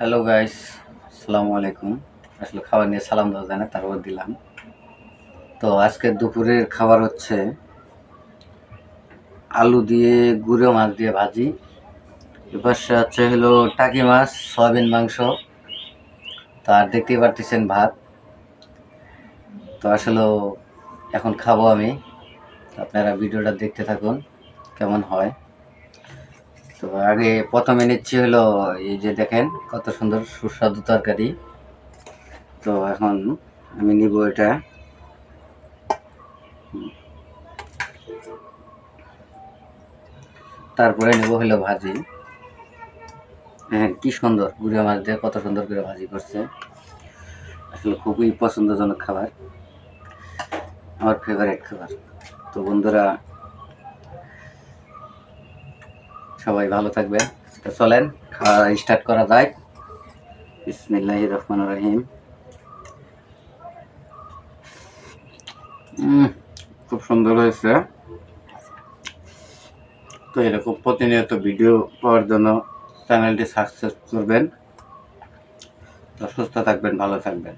Hello guys, আসসালামু আলাইকুম। আসলে খাবার নিয়ে সালাম দেওয়া যায় না, তারপর দিলাম। তো আজকে দুপুরের খাবার হচ্ছে আলু দিয়ে গুঁড়ো মাছ দিয়ে ভাজি। এপাশে হচ্ছে হলো টাকি মাছ, সয়াবিন মাংস। তো আর দেখতেই পারতেছেন ভাত। তো আসলে এখন খাবো আমি। আপনারা ভিডিওটা দেখতে থাকুন কেমন হয়। তো আগে প্রথমে নিচ্ছি হলো এই যে দেখেন কত সুন্দর সুস্বাদু তরকারি। তো এখন আমি নিব এটা। তারপরে নেব হলো ভাজি। হ্যাঁ, কি সুন্দর গুঁড়ো মাছ দিয়ে কত সুন্দর করে ভাজি করছে। আসলে খুবই পছন্দজনক খাবার, আমার ফেভারিট খাবার। তো বন্ধুরা, সবাই ভালো থাকবেন। তো চলেন খাওয়া স্টার্ট করা যায়। বিসমিল্লাহির রহমানির রহিম। খুব সুন্দর হয়েছে। তো এরকম প্রতিনিয়ত ভিডিও পাওয়ার জন্য চ্যানেলটি সাবস্ক্রাইব করবেন। তো সুস্থ থাকবেন, ভালো থাকবেন।